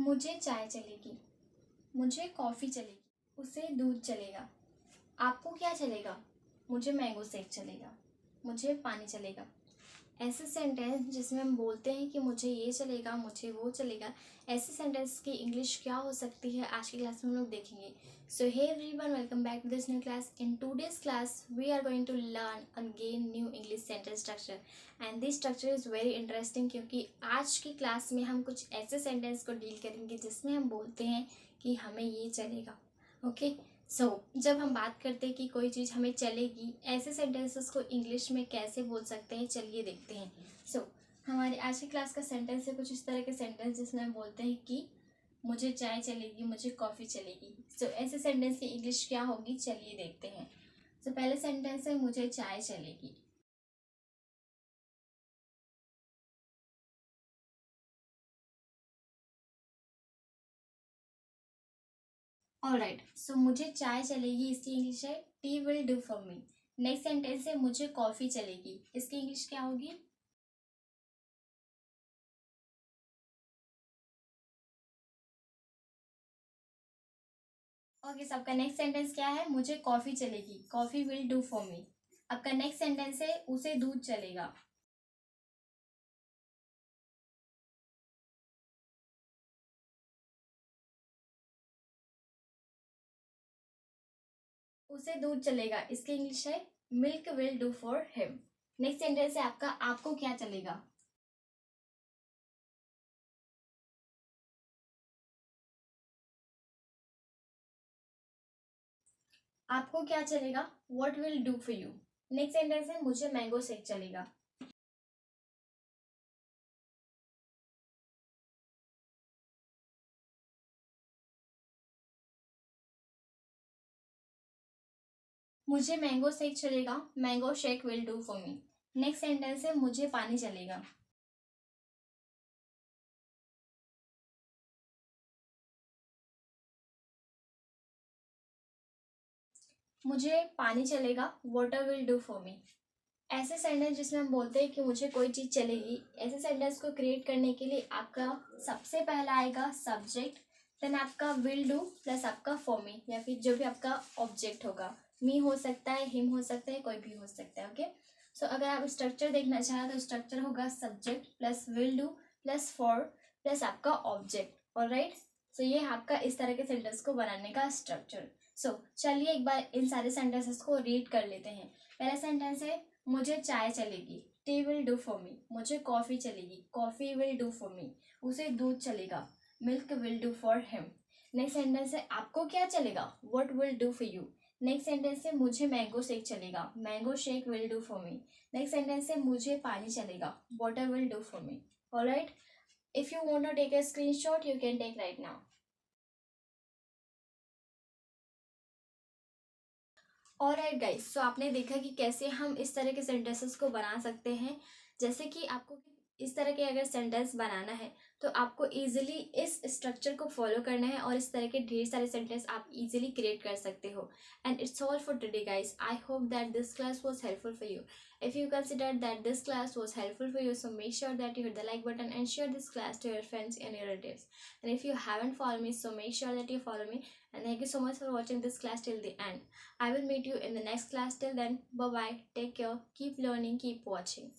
मुझे चाय चलेगी, मुझे कॉफ़ी चलेगी, उसे दूध चलेगा। आपको क्या चलेगा? मुझे मैंगो शेक चलेगा, मुझे पानी चलेगा। ऐसे सेंटेंस जिसमें हम बोलते हैं कि मुझे ये चलेगा, मुझे वो चलेगा, ऐसे सेंटेंस की इंग्लिश क्या हो सकती है आज की क्लास में हम लोग देखेंगे। So hey everyone, welcome back to this new class. In today's class we are going to learn again new English sentence structure and this structure is very interesting, क्योंकि आज की क्लास में हम कुछ ऐसे सेंटेंस को डील करेंगे जिसमें हम बोलते हैं कि हमें ये चलेगा। ओके जब हम बात करते हैं कि कोई चीज़ हमें चलेगी, ऐसे सेंटेंसेस को इंग्लिश में कैसे बोल सकते हैं, चलिए देखते हैं। हमारी आज की क्लास का सेंटेंस है कुछ इस तरह के सेंटेंस जिसमें हम बोलते हैं कि मुझे चाय चलेगी, मुझे कॉफ़ी चलेगी। ऐसे सेंटेंस की इंग्लिश क्या होगी, चलिए देखते हैं। पहले सेंटेंस है मुझे चाय चलेगी। ऑलराइट, मुझे चाय चलेगी, इसकी इंग्लिश है T will do for me. Next sentence है मुझे कॉफ़ी चलेगी, इसकी इंग्लिश क्या होगी? ओके, सबका नेक्स्ट सेंटेंस क्या है? मुझे कॉफ़ी चलेगी, कॉफ़ी विल डू फॉर मी। आपका नेक्स्ट सेंटेंस है उसे दूध चलेगा। उसे दूध चलेगा, इसकी इंग्लिश है milk will do for him. Next sentence है आपका आपको क्या चलेगा। आपको क्या चलेगा? What will do for you. Next sentence है मुझे मैंगो शेक चलेगा। मुझे मैंगो शेक चलेगा, mango shake will do for me. Next sentence है मुझे पानी चलेगा। मुझे पानी चलेगा, वाटर विल डू फॉर मी। ऐसे सेंटेंस जिसमें हम बोलते हैं कि मुझे कोई चीज़ चलेगी, ऐसे सेंटेंस को क्रिएट करने के लिए आपका सबसे पहला आएगा सब्जेक्ट, देन आपका विल डू प्लस आपका फॉर मी, या फिर जो भी आपका ऑब्जेक्ट होगा। मी हो सकता है, हिम हो सकता है, कोई भी हो सकता है। ओके, अगर आप स्ट्रक्चर देखना चाहें तो स्ट्रक्चर होगा subject plus will do plus for plus आपका ऑब्जेक्ट। ऑलराइट, ये आपका इस तरह के सेंटेंस को बनाने का स्ट्रक्चर। चलिए एक बार इन सारे सेंटेंसेस को रीड कर लेते हैं। पहला सेंटेंस है मुझे चाय चलेगी, tea will do for me. मुझे कॉफ़ी चलेगी, coffee will do for me. उसे दूध चलेगा, milk will do for him. Next sentence है आपको क्या चलेगा, what will do for you. Next sentence है मुझे मैंगो शेक चलेगा, mango shake will do for me. Next sentence है मुझे पानी चलेगा, water will do for me. Alright, if you want to take a screenshot you can take right now. Alright guys, आपने देखा कि कैसे हम इस तरह के सेंटेंसेस को बना सकते हैं। जैसे कि आपको इस तरह के अगर सेंटेंस बनाना है तो आपको इजीली इस स्ट्रक्चर को फॉलो करना है और इस तरह के ढेर सारे सेंटेंस आप इजीली क्रिएट कर सकते हो। And it's all for today guys. I hope that this class was helpful for you. If you consider that this class was helpful for you, so make sure that you hit the like button and share this class to your friends and your relatives. And if you haven't followed me, so make sure that you follow me. And thank you so much for watching this class till the end. I will meet you in the next class. Till then, bye bye. Take care. Keep learning. Keep watching.